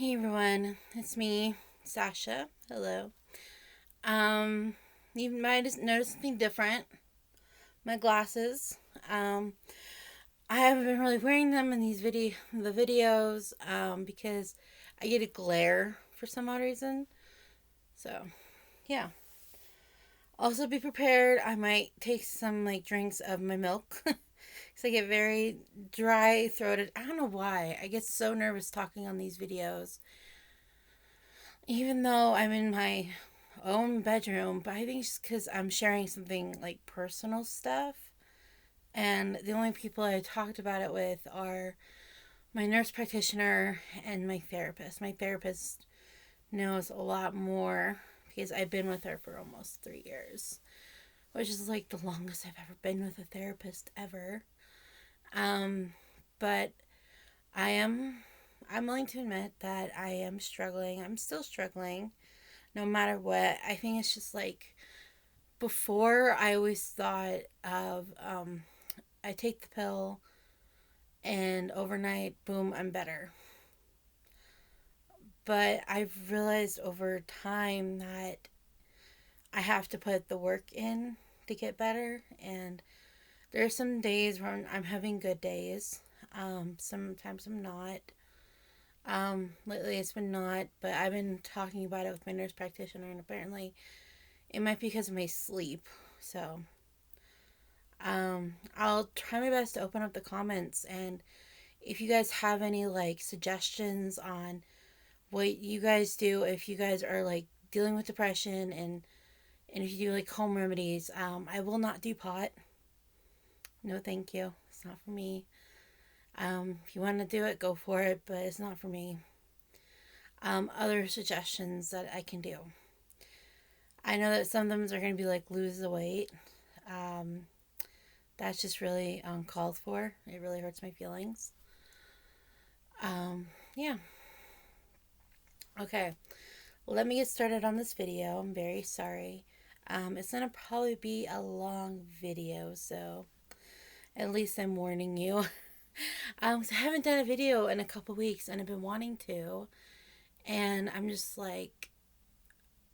Hey everyone, it's me, Sasha. Hello. Um, you might have noticed something different. My glasses. Um, I haven't been really wearing them in the videos because I get a glare for some odd reason. So yeah. Also be prepared. I might take some drinks of my milk because I get very dry throated. I don't know why. I get so nervous talking on these videos even though I'm in my own bedroom, but I think it's because I'm sharing something like personal stuff. And the only people I talked about it with are my nurse practitioner and my therapist. My therapist knows a lot more because I've been with her for almost 3 years, which is like the longest I've ever been with a therapist ever. Um, but I am, I'm willing to admit that I am struggling. I'm still struggling no matter what. I think it's just like before I always thought of I take the pill and overnight, boom, I'm better. But I've realized over time that I have to put the work in to get better. And there are some days when I'm having good days. Sometimes I'm not. Lately it's been not, but I've been talking about it with my nurse practitioner, and apparently it might be because of my sleep. So I'll try my best to open up the comments, and if you guys have any suggestions on what you guys do, if you guys are dealing with depression, and if you do home remedies, I will not do pot. No, thank you. It's not for me. If you want to do it, go for it, but it's not for me. Other suggestions that I can do. I know that some of them are going to be lose the weight. Um, that's just really uncalled for. It really hurts my feelings. Yeah. Okay. Let me get started on this video. I'm very sorry. It's going to probably be a long video, so at least I'm warning you. So I haven't done a video in a couple weeks, and I've been wanting to, and I'm just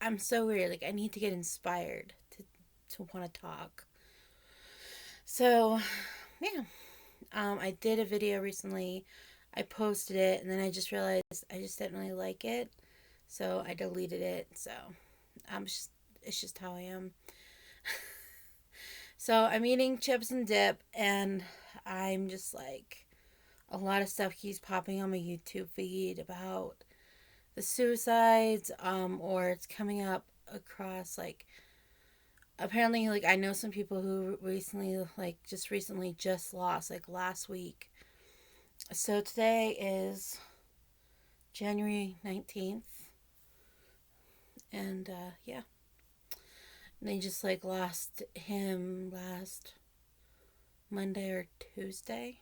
I'm so weird. I need to get inspired to want to talk. So, yeah. I did a video recently. I posted it, and then I just realized I just didn't really like it, so I deleted it. So, I'm just it's just how I am. So I'm eating chips and dip, and I'm just a lot of stuff keeps popping on my YouTube feed about the suicides, or it's coming up across apparently I know some people who recently just lost last week. So today is January 19th, and yeah, and they just lost him last Monday or Tuesday.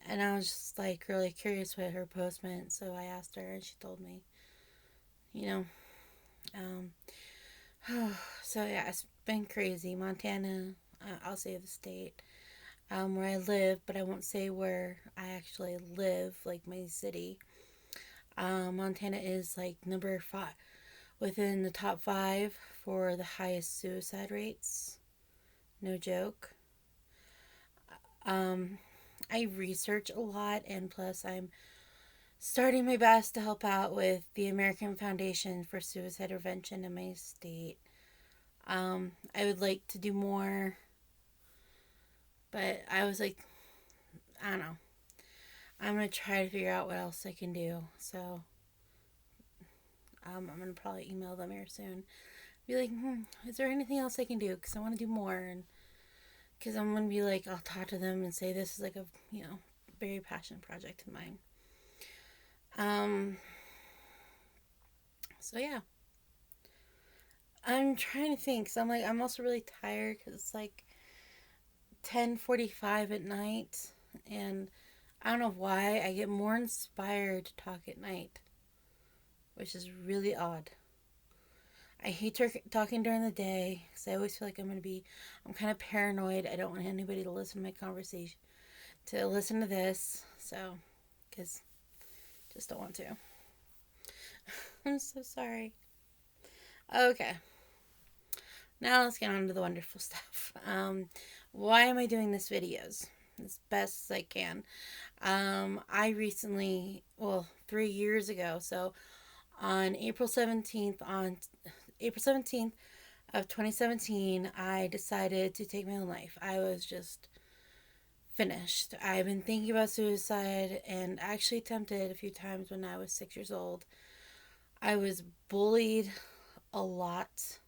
And I was just really curious what her post meant, so I asked her, and she told me, you know. So yeah, it's been crazy. Montana, I'll say the state, where I live, but I won't say where I actually live, like my city. Montana is number 5 within the top 5 for the highest suicide rates. No joke. Um, I research a lot, and plus I'm starting my best to help out with the American Foundation for Suicide Prevention in my state. I would like to do more, but I was I don't know. I'm gonna try to figure out what else I can do. So I'm gonna probably email them here soon. Be is there anything else I can do? Because I want to do more, and because I'm gonna be I'll talk to them and say this is a very passionate project of mine. Um. So yeah, I'm trying to think. So I'm also really tired because it's 10:45 at night, and I don't know why I get more inspired to talk at night, which is really odd. I hate talking during the day because I always feel I'm kind of paranoid. I don't want anybody to listen to my conversation, to listen to this. So, because just don't want to. I'm so sorry. Okay, now let's get on to the wonderful stuff. Why am I doing this videos as best as I can? I recently, well, 3 years ago, so on April 17th of 2017, I decided to take my own life. I was just finished. I've been thinking about suicide and actually attempted a few times when I was 6 years old. I was bullied a lot,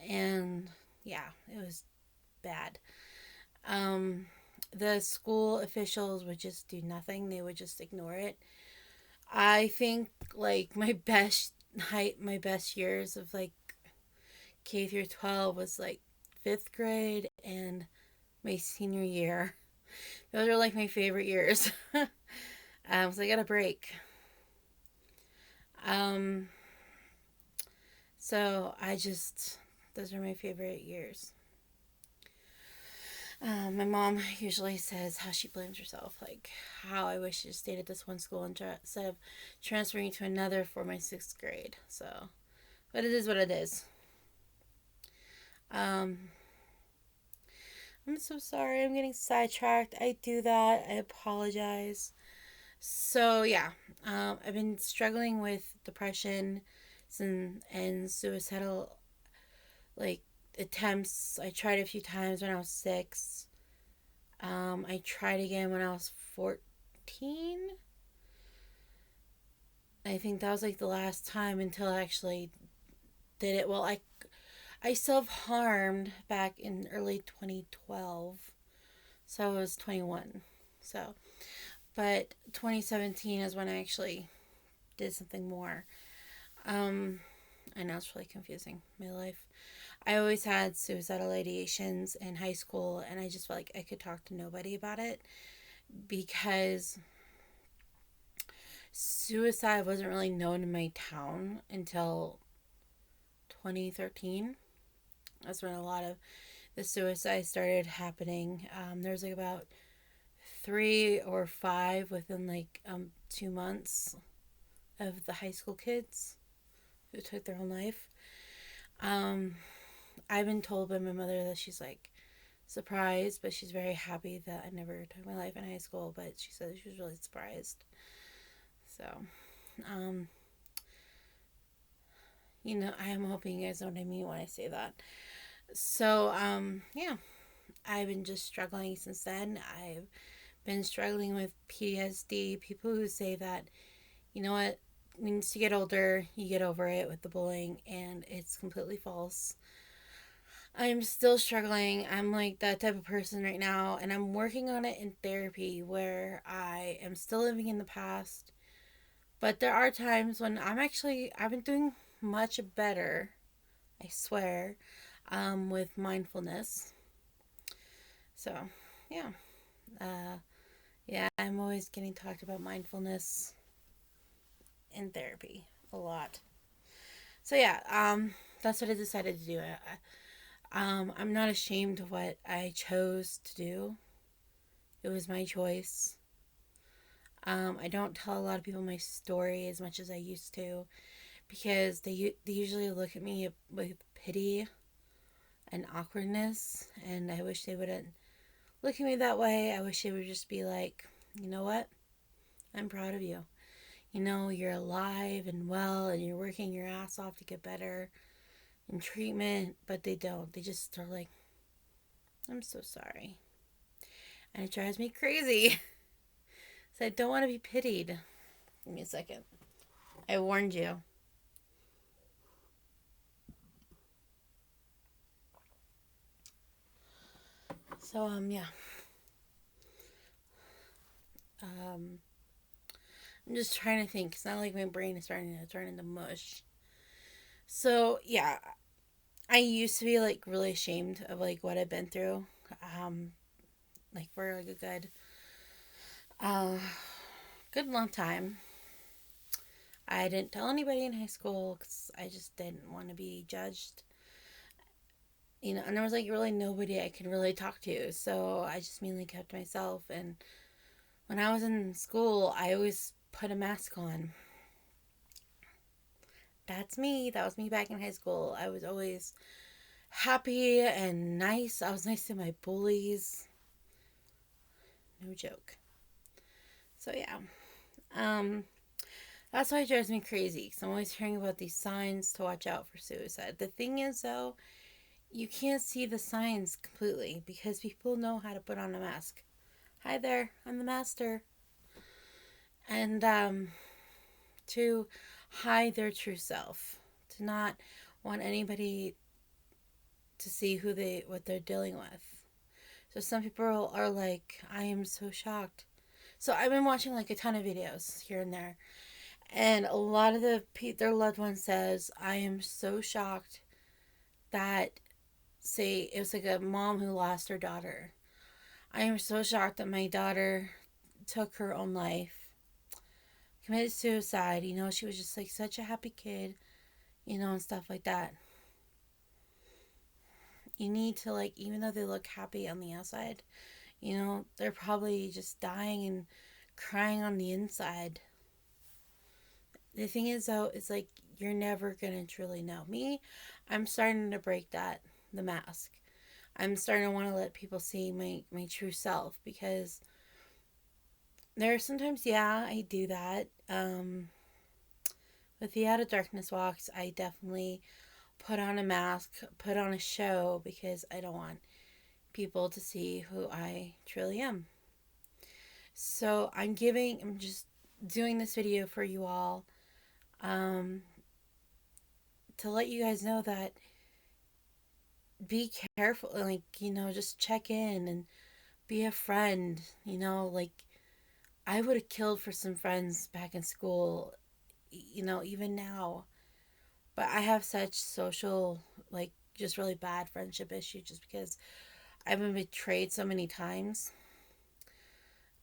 and yeah, it was bad. Um, the school officials would just do nothing, they would just ignore it. I think like my best years of like K through 12 was like 5th grade and my senior year. Those are like my favorite years. So I got a break. Um, so I just, those are my favorite years. My mom usually says how she blames herself, like how I wish she stayed at this one school instead of transferring to another for my 6th grade. So, but it is what it is. Um, I'm so sorry. I'm getting sidetracked. I do that. I apologize. So yeah, I've been struggling with depression and suicidal like attempts. I tried a few times when I was 6. I tried again when I was 14. I think that was like the last time until I actually did it. Well, I self harmed back in early 2012, so I was 21. So, but 2017 is when I actually did something more. Um, I know it's really confusing, my life. I always had suicidal ideations in high school, and I just felt like I could talk to nobody about it because suicide wasn't really known in my town until 2013. That's when a lot of the suicide started happening. There's like about 3 or 5 within like 2 months of the high school kids who took their own life. Um, I've been told by my mother that she's like surprised, but she's very happy that I never took my life in high school. But she said she was really surprised. So, um, I am hoping you guys know what I mean when I say that. So, yeah, I've been just struggling since then. I've been struggling with PTSD. People who say that, you know what, once you get older, you get over it with the bullying, and it's completely false. I'm still struggling. I'm like that type of person right now, and I'm working on it in therapy where I am still living in the past. But there are times when I've been doing much better, I swear, with mindfulness. So, yeah. Uh, yeah, I'm always getting talked about mindfulness in therapy a lot. So, yeah, that's what I decided to do. I'm not ashamed of what I chose to do. It was my choice. I don't tell a lot of people my story as much as I used to because they usually look at me with pity and awkwardness, and I wish they wouldn't look at me that way. I wish they would just be like, you know what? I'm proud of you. You're alive and well, and you're working your ass off to get better in treatment, but they don't. They just are like, I'm so sorry. And it drives me crazy. So I don't want to be pitied. Give me a second. I warned you. So, yeah. Um, I'm just trying to think. It's not like my brain is starting to turn into mush. So, yeah. I used to be like really ashamed of like what I've been through. Um, like for like a uh, good long time. I didn't tell anybody in high school because I just didn't want to be judged. And there was like really nobody I could really talk to. So I just mainly kept to myself. And when I was in school, I always put a mask on. That's me. That was me back in high school. I was always happy and nice. I was nice to my bullies. No joke. So yeah. Um that's why it drives me crazy, because I'm always hearing about these signs to watch out for suicide. The thing is, though, you can't see the signs completely because people know how to put on a mask. Hi there, I'm the master. And to hide their true self, to not want anybody to see what they're dealing with. So some people are like, I am so shocked. So I've been watching like a ton of videos here and there, and a lot of their loved ones says, I am so shocked that, say it was like a mom who lost her daughter. I am so shocked that my daughter took her own life, committed suicide. She was just like such a happy kid, and stuff like that. You need to, like, even though they look happy on the outside, they're probably just dying and crying on the inside. The thing is, though, it's like you're never gonna truly know. Me, I'm starting to break the mask. I'm starting to want to let people see my true self, because there are sometimes, yeah, I do that. With the Out of Darkness walks, I definitely put on a mask, put on a show, because I don't want people to see who I truly am. So I'm just doing this video for you all, um, to let you guys know that be careful, like, just check in and be a friend, like, I would have killed for some friends back in school, even now. But I have such social, like, just really bad friendship issues, just because I've been betrayed so many times.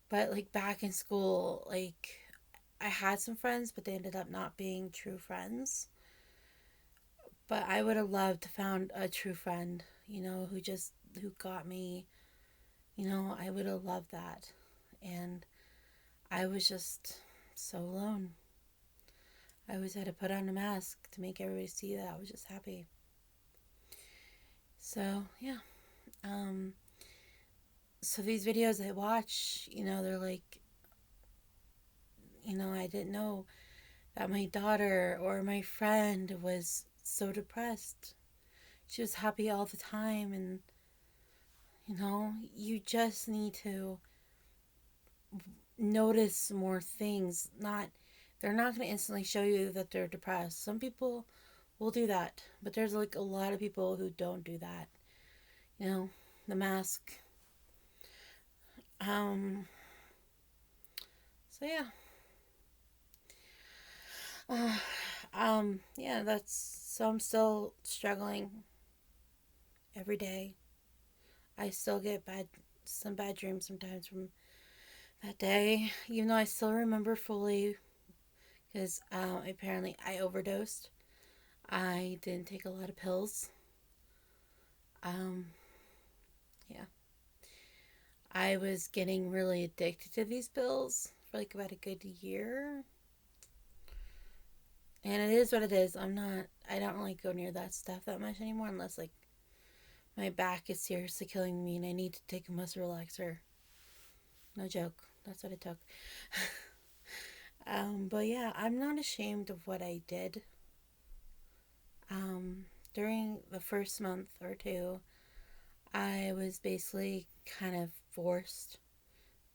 But, like, back in school, like, I had some friends, but they ended up not being true friends. But I would have loved to found a true friend, who got me. I would have loved that. And I was just so alone. I always had to put on a mask to make everybody see that I was just happy. So, yeah. Um, so these videos I watch, they're like, I didn't know that my daughter or my friend was so depressed. She was happy all the time, and you just need to notice more things. Not They're not going to instantly show you that they're depressed. Some people will do that, but there's like a lot of people who don't do that. The mask. Um so yeah. Yeah, that's so I'm still struggling every day. I still get some bad dreams sometimes from that day, even though I still remember fully, because apparently I overdosed. I didn't take a lot of pills. Um, yeah. I was getting really addicted to these pills for like about a good year. And it is what it is. I don't really go near that stuff that much anymore, unless like my back is seriously killing me and I need to take a muscle relaxer. No joke. That's what I took. But yeah, I'm not ashamed of what I did. Um, During the first month or two, I was basically kind of forced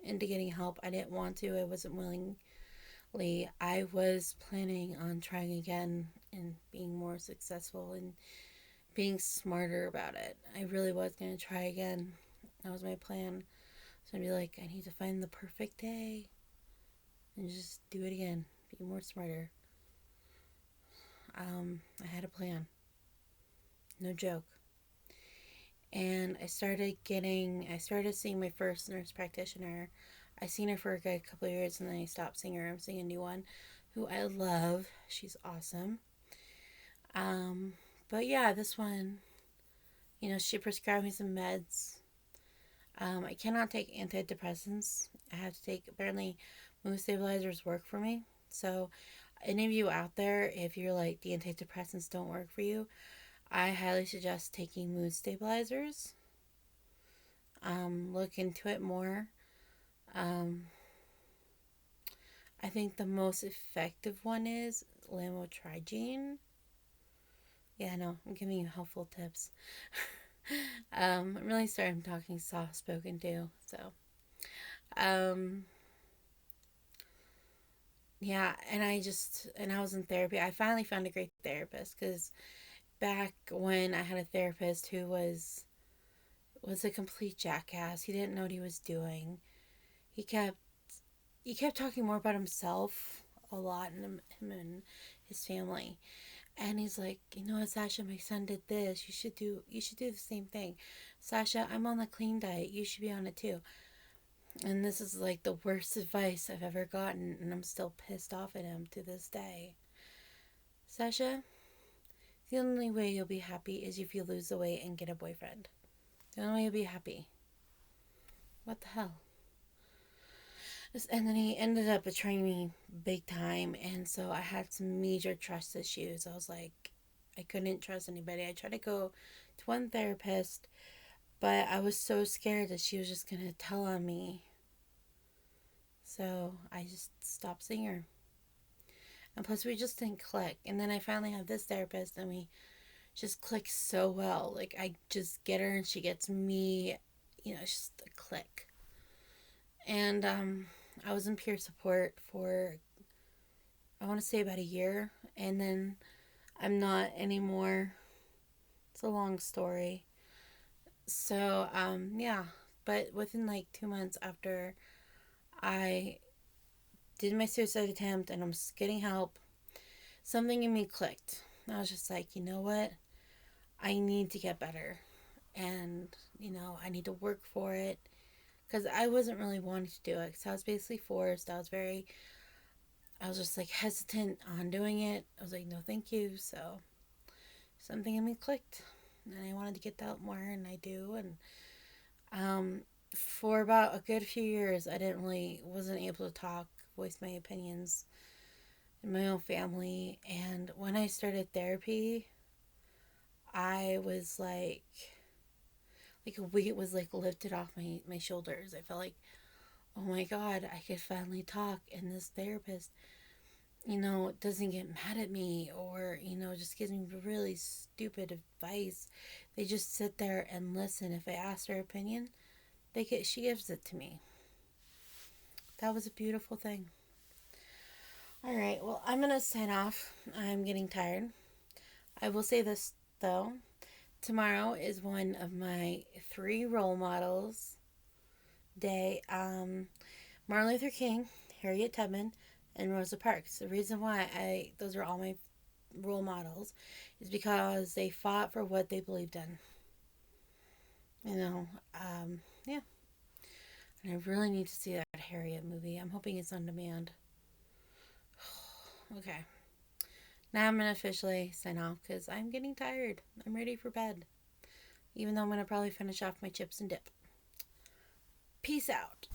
into getting help. I didn't want to. I wasn't willingly. I was planning on trying again and being more successful and being smarter about it. I really was going to try again. That was my plan. So I'd be like, I need to find the perfect day and just do it again. Be more smarter. I had a plan. No joke. And I started seeing my first nurse practitioner. I seen her for a good couple of years, and then I stopped seeing her. I'm seeing a new one who I love. She's awesome. Um, but yeah, this one, she prescribed me some meds. I cannot take antidepressants. I have to take, apparently, mood stabilizers work for me. So, any of you out there, if you're like the antidepressants don't work for you, I highly suggest taking mood stabilizers. Look into it more. Um, I think the most effective one is lamotrigine. Yeah, no, I'm giving you helpful tips. I'm really sorry I'm talking soft spoken too. So, um, yeah, and I was in therapy. I finally found a great therapist because back when I had a therapist who was a complete jackass. He didn't know what he was doing. He kept he kept talking more about himself a lot, and him and his family. And he's like, you know what, Sasha, my son did this. You should do the same thing. Sasha, I'm on the clean diet. You should be on it too. And this is like the worst advice I've ever gotten, and I'm still pissed off at him to this day. Sasha, the only way you'll be happy is if you lose the weight and get a boyfriend. The only way you'll be happy. What the hell? And then he ended up betraying me big time, and so I had some major trust issues. I was like, I couldn't trust anybody. I tried to go to one therapist, but I was so scared that she was just gonna tell on me. So I just stopped seeing her. And plus, we just didn't click. And then I finally have this therapist, and we just click so well. Like, I just get her, and she gets me. You know, it's just a click. And I was in peer support for, I want to say, about a year. And then I'm not anymore. It's a long story. So, yeah. But within like 2 months after I did my suicide attempt and I'm getting help, something in me clicked. I was just like, you know what? I need to get better. And, I need to work for it. Because I wasn't really wanting to do it. Because I was basically forced. I was just like hesitant on doing it. I was like, no, thank you. So something in me clicked. And I wanted to get that more. And I do. And um, for about a good few years, wasn't able to talk, voice my opinions in my own family. And when I started therapy, I was like a weight was like lifted off my shoulders. I felt like, oh my God, I could finally talk. And this therapist, doesn't get mad at me or, just gives me really stupid advice. They just sit there and listen. If I ask her opinion, she gives it to me. That was a beautiful thing. All right, well, I'm going to sign off. I'm getting tired. I will say this, though. Tomorrow is one of my 3 role models day. Martin Luther King, Harriet Tubman, and Rosa Parks. The reason why those are all my role models is because they fought for what they believed in. Yeah. And I really need to see that Harriet movie. I'm hoping it's on demand. Okay. Now I'm going to officially sign off because I'm getting tired. I'm ready for bed. Even though I'm going to probably finish off my chips and dip. Peace out.